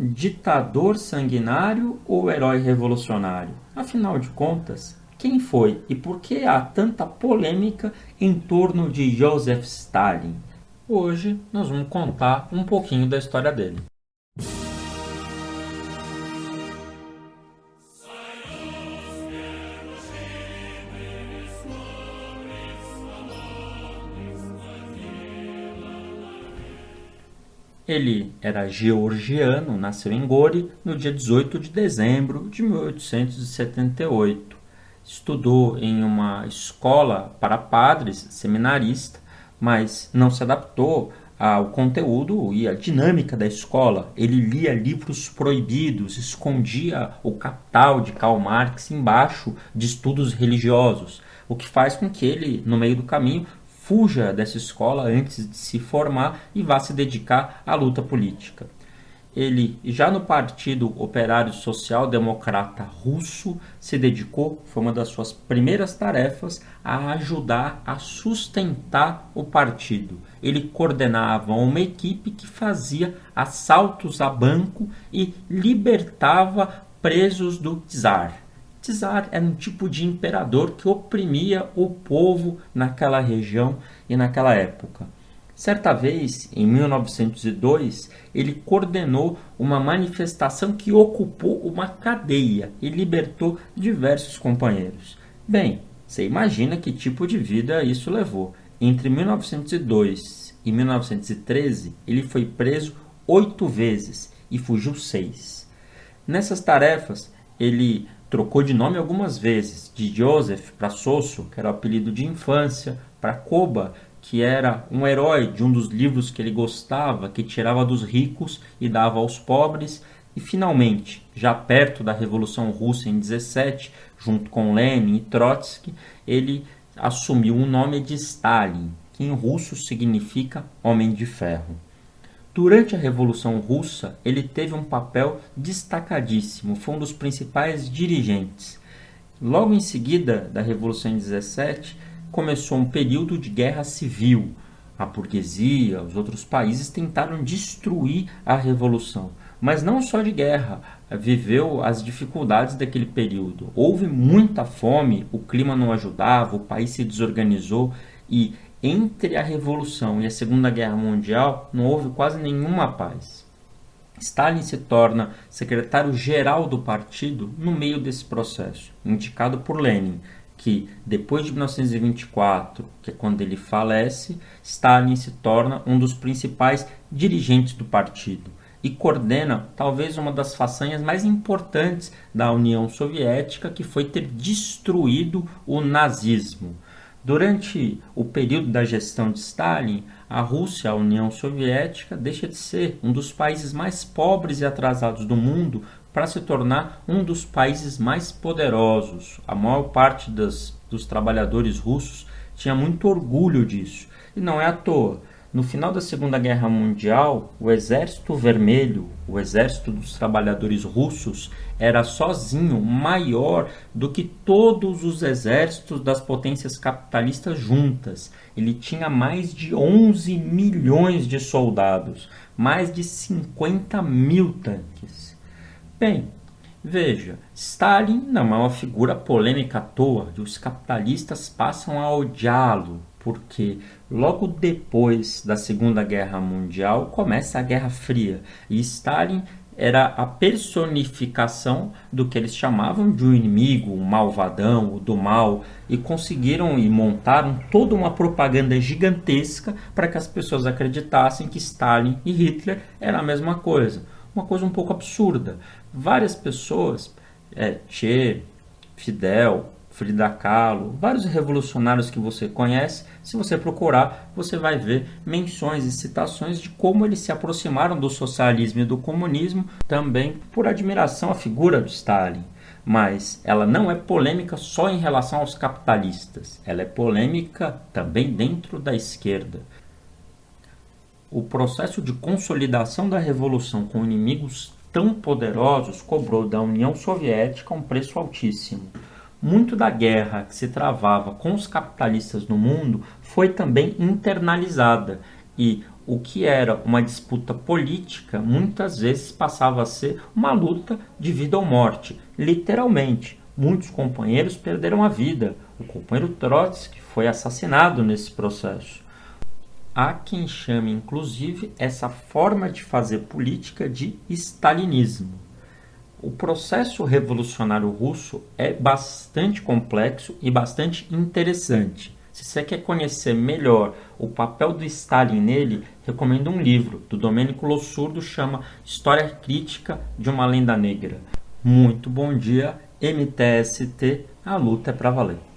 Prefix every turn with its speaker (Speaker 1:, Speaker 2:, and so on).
Speaker 1: Ditador sanguinário ou herói revolucionário? Afinal de contas, quem foi e por que há tanta polêmica em torno de Joseph Stalin? Hoje nós vamos contar um pouquinho da história dele. Ele era georgiano, nasceu em Gori no dia 18 de dezembro de 1878. Estudou em uma escola para padres, seminarista, mas não se adaptou ao conteúdo e à dinâmica da escola. Ele lia livros proibidos, escondia o Capital de Karl Marx embaixo de estudos religiosos, o que faz com que ele, no meio do caminho, fuja dessa escola antes de se formar e vá se dedicar à luta política. Ele, já no Partido Operário Social Democrata Russo, se dedicou, foi uma das suas primeiras tarefas, a ajudar a sustentar o partido. Ele coordenava uma equipe que fazia assaltos a banco e libertava presos do czar. Czar era um tipo de imperador que oprimia o povo naquela região e naquela época. Certa vez, em 1902, ele coordenou uma manifestação que ocupou uma cadeia e libertou diversos companheiros. Bem, você imagina que tipo de vida isso levou. Entre 1902 e 1913, ele foi preso 8 vezes e fugiu 6. Nessas tarefas, ele trocou de nome algumas vezes, de Joseph para Sosso, que era o apelido de infância, para Koba, que era um herói de um dos livros que ele gostava, que tirava dos ricos e dava aos pobres. E finalmente, já perto da Revolução Russa em 17, junto com Lenin e Trotsky, ele assumiu o nome de Stalin, que em russo significa Homem de Ferro. Durante a Revolução Russa, ele teve um papel destacadíssimo, foi um dos principais dirigentes. Logo em seguida da Revolução em 17, começou um período de guerra civil. A burguesia, os outros países tentaram destruir a Revolução, mas não só de guerra, viveu as dificuldades daquele período. Houve muita fome, o clima não ajudava, o país se desorganizou e entre a Revolução e a Segunda Guerra Mundial não houve quase nenhuma paz. Stalin se torna secretário-geral do partido no meio desse processo, indicado por Lenin, que depois de 1924, que é quando ele falece, Stalin se torna um dos principais dirigentes do partido e coordena talvez uma das façanhas mais importantes da União Soviética, que foi ter destruído o nazismo. Durante o período da gestão de Stalin, a Rússia, a União Soviética, deixa de ser um dos países mais pobres e atrasados do mundo para se tornar um dos países mais poderosos. A maior parte dos trabalhadores russos tinha muito orgulho disso. E não é à toa. No final da Segunda Guerra Mundial, o Exército Vermelho, o exército dos trabalhadores russos, era sozinho maior do que todos os exércitos das potências capitalistas juntas. Ele tinha mais de 11 milhões de soldados, mais de 50 mil tanques. Bem, veja, Stalin não é uma figura polêmica à toa, e os capitalistas passam a odiá-lo, porque logo depois da Segunda Guerra Mundial começa a Guerra Fria, e Stalin era a personificação do que eles chamavam de um inimigo, um malvadão, o do mal, e conseguiram e montaram toda uma propaganda gigantesca para que as pessoas acreditassem que Stalin e Hitler eram a mesma coisa. Uma coisa um pouco absurda. Várias pessoas, Che, Fidel, Frida Kahlo, vários revolucionários que você conhece, se você procurar, você vai ver menções e citações de como eles se aproximaram do socialismo e do comunismo, também por admiração à figura do Stalin. Mas ela não é polêmica só em relação aos capitalistas, ela é polêmica também dentro da esquerda. O processo de consolidação da revolução com inimigos tão poderosos cobrou da União Soviética um preço altíssimo. Muito da guerra que se travava com os capitalistas no mundo foi também internalizada e o que era uma disputa política muitas vezes passava a ser uma luta de vida ou morte, literalmente. Muitos companheiros perderam a vida. O companheiro Trotsky foi assassinado nesse processo. Há quem chame, inclusive, essa forma de fazer política de stalinismo. O processo revolucionário russo é bastante complexo e bastante interessante. Se você quer conhecer melhor o papel do Stalin nele, recomendo um livro do Domênico Lossurdo, chama História Crítica de uma Lenda Negra. Muito bom dia, MTST, a luta é pra valer.